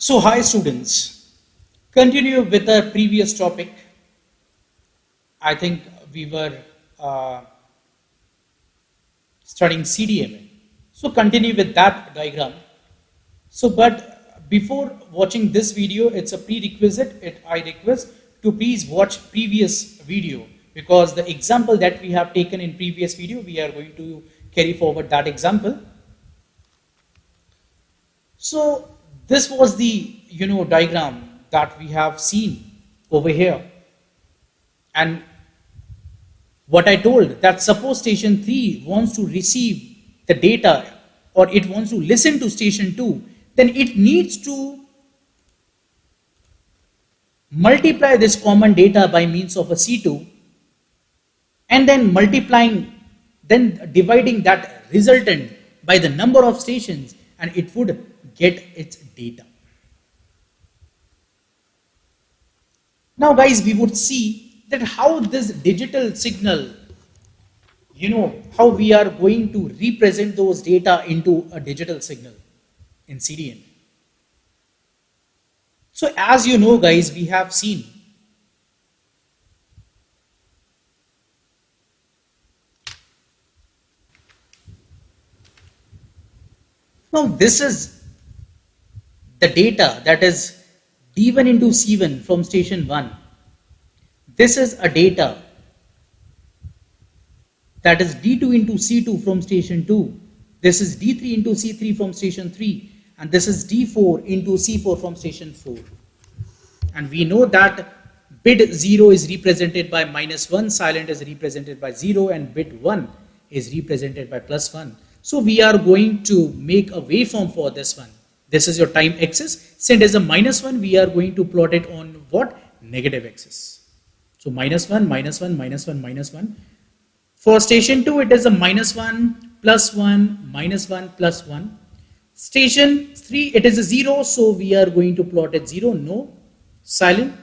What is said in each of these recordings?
So, hi students, continue with the previous topic. I think we were uh, studying CDMA. So, continue with that diagram. So, but before watching this video, it's a prerequisite. I request to please watch previous video because the example that we have taken in previous video, we are going to carry forward that example. So, this was the diagram that we have seen over here. And what I told that suppose station 3 wants to receive the data or it wants to listen to station 2, then it needs to multiply this common data by means of a C2 and then then dividing that resultant by the number of stations and it would get its data. Now guys, we would see that how this digital signal, how we are going to represent those data into a digital signal in CDMA. So as you know guys, we have seen now this is the data that is D1 into C1 from station 1. This is a data that is D2 into C2 from station 2. This is D3 into C3 from station 3. And this is D4 into C4 from station 4. And we know that bit 0 is represented by -1, silent is represented by 0, and bit 1 is represented by +1. So we are going to make a waveform for this one. This is your time axis. Since it is a -1, we are going to plot it on what? Negative axis. So -1, -1, -1, -1. For station 2, it is a -1, +1, -1, +1. Station 3, it is a 0, so we are going to plot it 0, no, silent.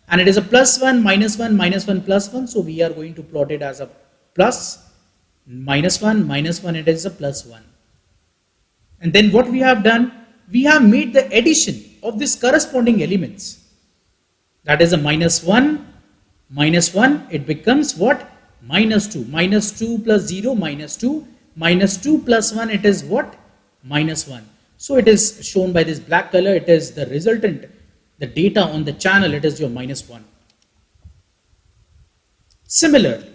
And it is a +1, -1, -1, +1, so we are going to plot it as a plus, -1, -1, it is a +1. And then what we have done, we have made the addition of these corresponding elements. That is a -1, -1, it becomes what? -2, -2 plus 0, -2, -2 plus 1, it is what? -1. So it is shown by this black color, it is the resultant, the data on the channel, it is your -1. Similarly,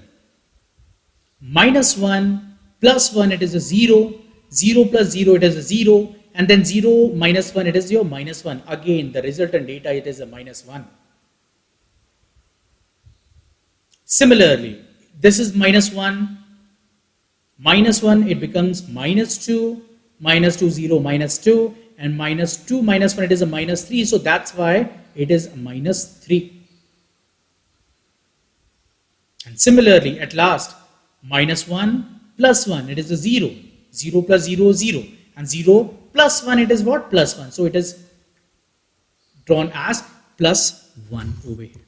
-1 plus 1, it is a 0, 0 plus 0, it is a 0, and then 0 minus 1, it is your -1. Again, the resultant data, it is a -1. Similarly, this is -1, -1, it becomes -2, -2, 0, -2, and -2 minus 1, it is a -3, so that's why it is a -3. And similarly, at last, -1 plus 1, it is a 0, 0 plus 0, 0, and 0 plus 1, it is what? +1, so it is drawn as +1 over here.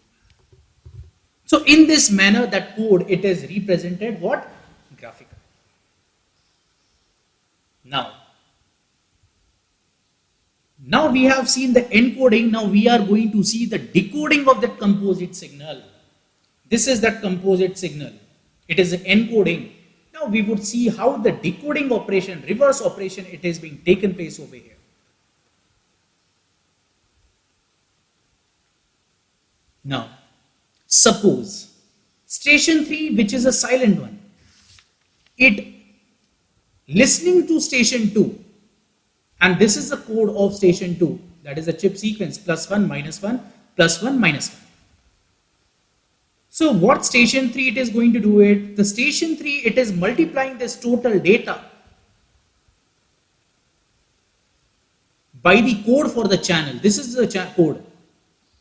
So in this manner, that code, it is represented what? Graphically. Now we have seen the encoding. Now we are going to see the decoding of that composite signal. This is that composite signal. It is the encoding. Now we would see how the decoding operation, reverse operation, it is being taken place over here. Now, suppose station 3, which is a silent one, it listening to station 2, and this is the code of station 2, that is a chip sequence, +1, -1, +1, -1. So what station 3 it is going to do it? The station 3, it is multiplying this total data by the code for the channel. This is the code.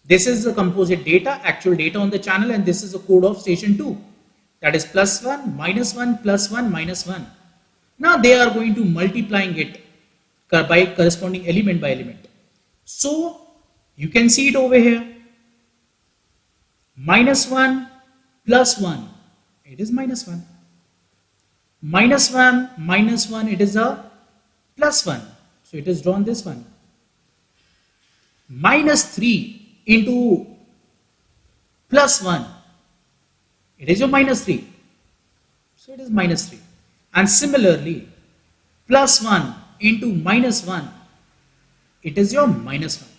This is the composite data, actual data on the channel, and this is the code of station 2. That is +1, -1, +1, -1. Now they are going to multiplying it by corresponding element by element. So you can see it over here. -1 plus 1, it is -1. -1 minus 1, it is a +1. So it is drawn this one. minus 3 into plus 1, it is your minus 3. So it is minus 3. And similarly, plus 1 into minus 1, it is your minus 1.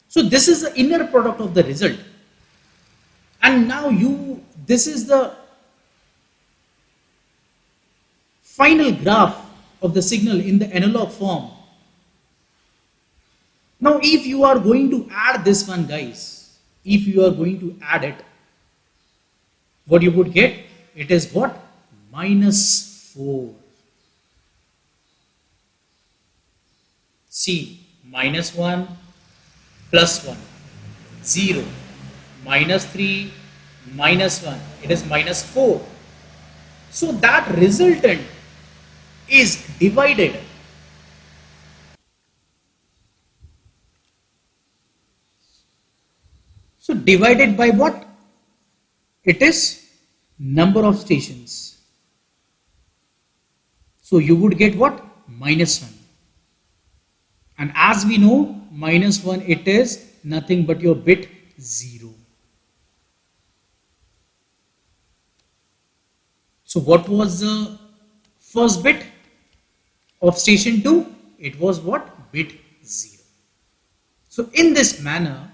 So this is the inner product of the result. And now this is the final graph of the signal in the analog form. Now if you are going to add this one, guys, if you are going to add it, what you would get? It is what? Minus 4. See, minus 1 plus 1, 0, minus 3, minus 1, it is minus 4. So that resultant is divided. So divided by what? It is number of stations. So you would get what? Minus 1. And as we know, minus 1, it is nothing but your bit 0. So what was the first bit of station 2? It was what? Bit 0. So in this manner,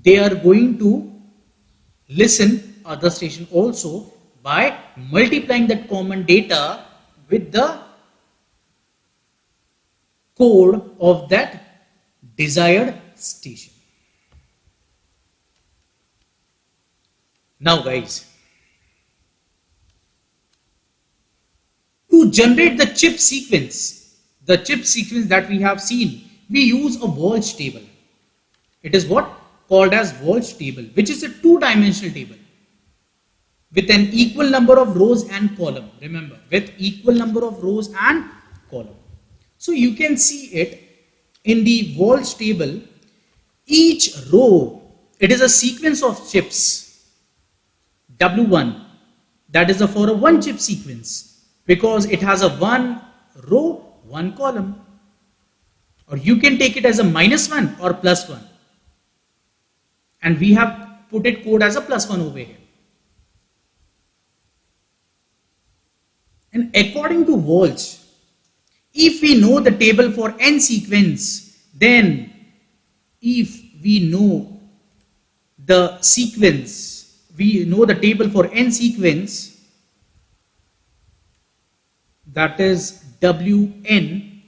they are going to listen other station also by multiplying that common data with the code of that desired station. Now guys, to generate the chip sequence that we have seen, we use a Walsh table. It is what? Called as Walsh table, which is a two-dimensional table with an equal number of rows and column. Remember, with equal number of rows and column. So you can see it in the Walsh table. Each row, it is a sequence of chips. W1, that is for a one chip sequence, because it has a one row, one column. Or you can take it as a minus 1 or plus 1. And we have put it code as a plus 1 over here. And according to Walsh, if we know the table for n sequence, then if we know the sequence, we know the table for n sequence, that is Wn,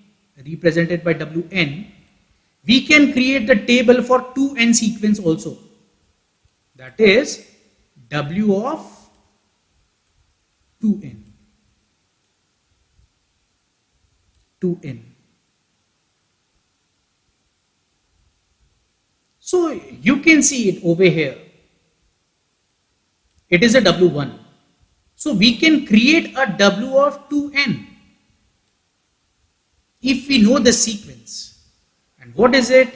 represented by Wn, we can create the table for 2n sequence also. That is W of 2n. 2n. So you can see it over here. It is a W1. So we can create a W of 2n if we know the sequence. And what is it?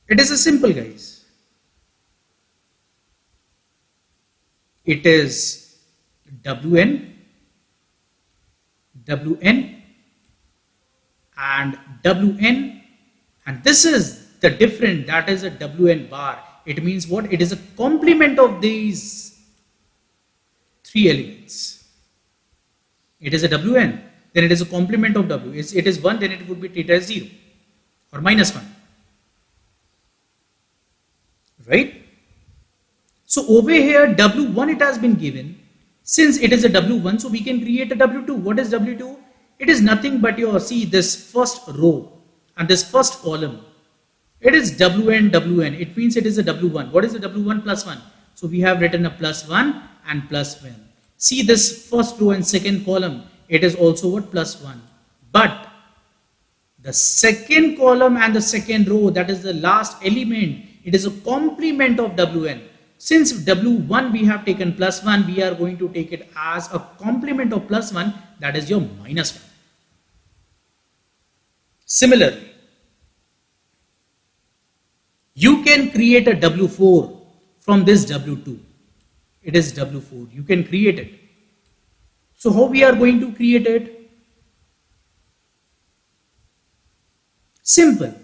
It is a simple, guys. It is Wn, Wn, and Wn, and this is the different, that is a Wn bar. It means what? It is a complement of these three elements. It is a Wn, then it is a complement of W. It is 1, then it would be theta as 0 or minus 1. Right? So over here, W1 it has been given. Since it is a W1, so we can create a W2. What is W2? It is nothing but your, see this first row and this first column. It is Wn, Wn. It means it is a W1. What is the W1 plus 1? So we have written a plus 1 and plus 1. See this first row and second column. It is also what? Plus 1. But the second column and the second row, that is the last element, it is a complement of Wn. Since W1 we have taken plus 1, we are going to take it as a complement of plus 1, that is your minus 1. Similarly, you can create a W4 from this W2. It is W4. You can create it. So how we are going to create it? Simple.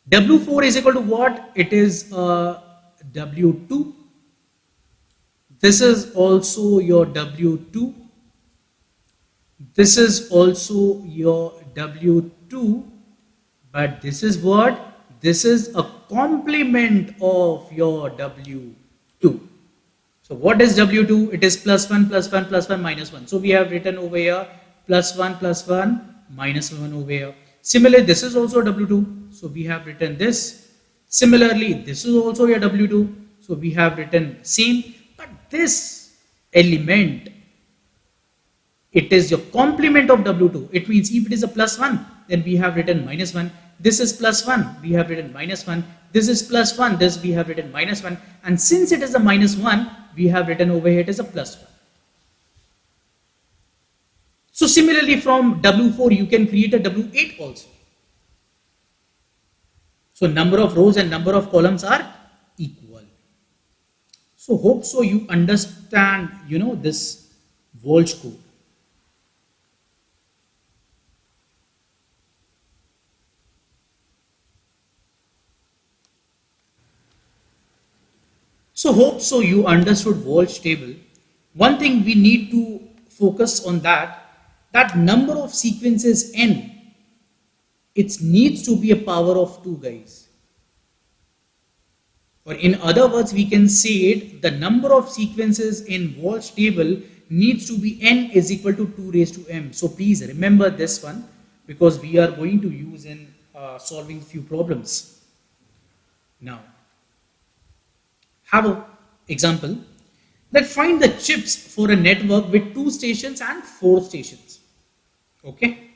W4 is equal to what? It is W2. This is also your W2. This is also your W2. But this is what? This is a complement of your W2. So what is W2? It is plus 1, plus 1, plus 1, minus 1. So we have written over here plus 1, minus 1 over here. Similarly, this is also W2. So we have written this. Similarly, this is also your W2. So we have written same. But this element, it is your complement of W2. It means if it is a plus 1, then we have written minus 1. This is plus 1, we have written minus 1. This is plus 1, this we have written minus 1. And since it is a minus 1, we have written over here it is a plus 1. So similarly from W4, you can create a W8 also. So number of rows and number of columns are equal. So hope so you understand, this Walsh code. So hope so you understood Walsh table. One thing we need to focus on that number of sequences n, it needs to be a power of 2, guys. Or in other words, we can say it, the number of sequences in Walsh table needs to be n is equal to 2 raised to m. So please remember this one because we are going to use in solving few problems. Now, have an example. Let's find the chips for a network with 2 stations and 4 stations. Okay.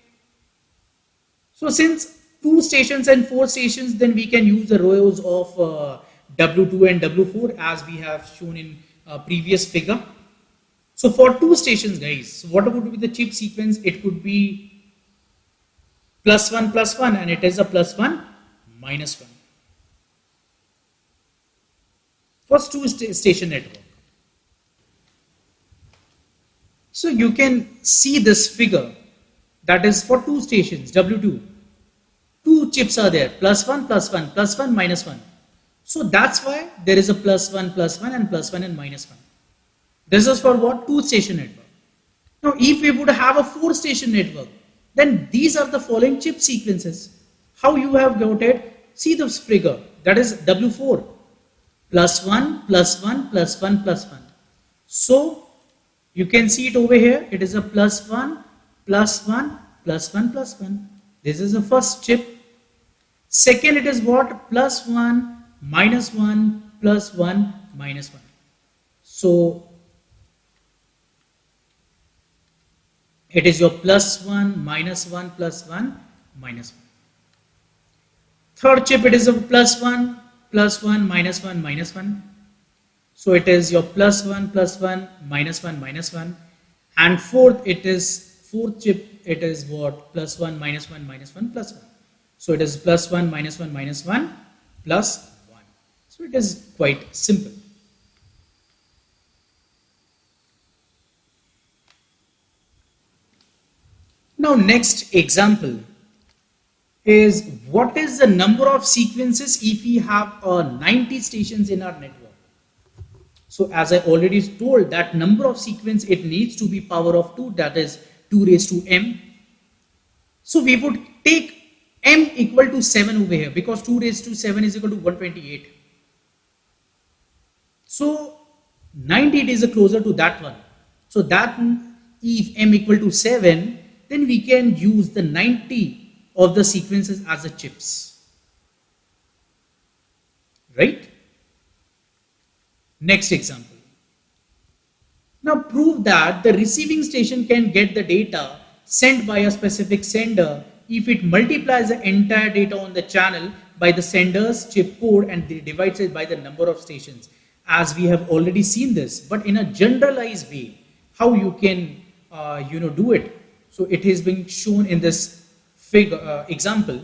So since 2 stations and 4 stations, then we can use the rows of W2 and W4 as we have shown in previous figure. So for 2 stations, guys, so what would be the chip sequence? It could be plus 1 and it is a plus 1 minus 1. First 2 station network. So you can see this figure, that is for 2 stations, W2. 2 chips are there, plus 1, minus 1. So that's why there is a plus 1 and plus 1 and minus 1. This is for what? 2 station network. Now if we would have a 4 station network, then these are the following chip sequences. How you have got it? See this figure, that is W4. Plus 1, plus 1, plus 1, plus 1. So you can see it over here. It is a plus 1, plus 1, plus 1, plus 1. This is the first chip. Second, it is what? Plus 1, minus 1, plus 1, minus 1. So it is your plus 1, minus 1, plus 1, minus 1. Third chip, it is a plus 1, minus 1, minus 1. So it is your plus 1, minus 1, minus 1. And fourth chip, it is what? Plus 1, minus 1, minus 1, plus 1. So it is plus 1, minus 1, minus 1, plus 1. So it is quite simple. Now next example is what is the number of sequences if we have 90 stations in our network. So as I already told, that number of sequence, it needs to be power of 2, that is 2 raised to m. So we would take m equal to 7 over here because 2 raised to 7 is equal to 128. So 90 is closer to that one. So that if m equal to 7, then we can use the 90 of the sequences as the chips. Right? Next example. Now prove that the receiving station can get the data sent by a specific sender if it multiplies the entire data on the channel by the sender's chip code and divides it by the number of stations. As we have already seen this, but in a generalized way, how you can do it. So it has been shown in this figure example.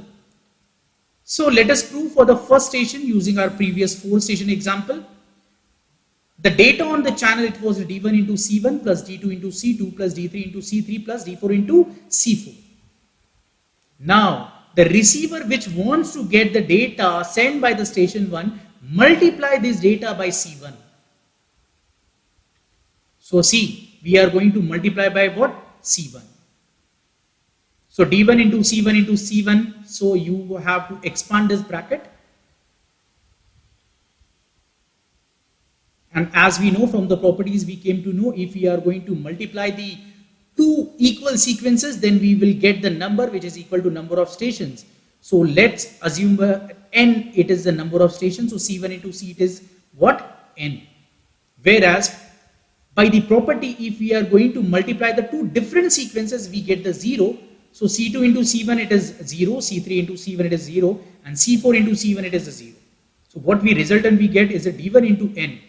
So let us prove for the first station using our previous 4 station example. The data on the channel, it was D1 into C1 plus D2 into C2 plus D3 into C3 plus D4 into C4. Now the receiver which wants to get the data sent by the station 1, multiply this data by C1. So see, we are going to multiply by what? C1. So D1 into C1 into C1. So you have to expand this bracket. And as we know from the properties, we came to know if we are going to multiply the two equal sequences, then we will get the number which is equal to number of stations. So let's assume n, it is the number of stations. So C1 into C, it is what? N. Whereas by the property, if we are going to multiply the two different sequences, we get the 0. So C2 into C1, it is 0. C3 into C1, it is 0. And C4 into C1, it is a 0. So what we resultant we get is a D1 into N.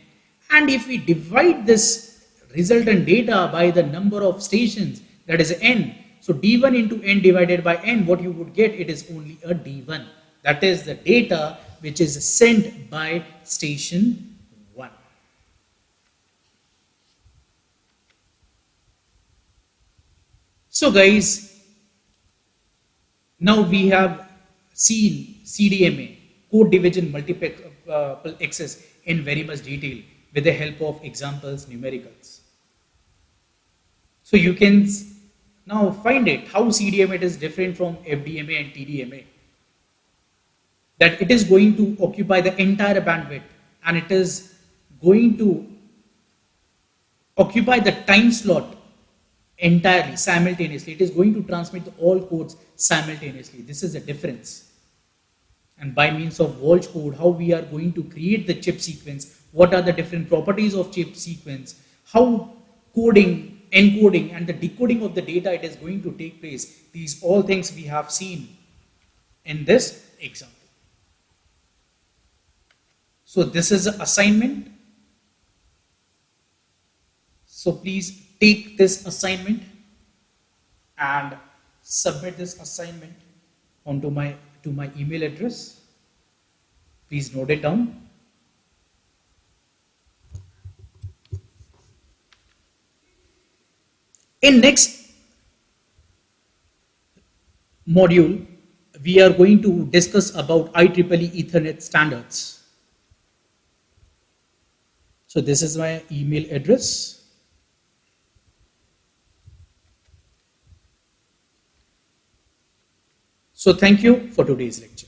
And if we divide this resultant data by the number of stations, that is N. So D1 into N divided by N, what you would get, it is only a D1. That is the data which is sent by station 1. So guys, now we have seen CDMA, code division multiple access, in very much detail with the help of examples, numericals. So you can now find it how CDMA is different from FDMA and TDMA. That it is going to occupy the entire bandwidth and it is going to occupy the time slot entirely, simultaneously. It is going to transmit all codes simultaneously. This is the difference. And by means of Walsh code, how we are going to create the chip sequence, what are the different properties of chip sequence, how coding, encoding and the decoding of the data it is going to take place. These all things we have seen in this example. So this is an assignment. So please take this assignment and submit this assignment onto my email address. Please note it down. In next module, we are going to discuss about IEEE Ethernet standards. So this is my email address. So thank you for today's lecture.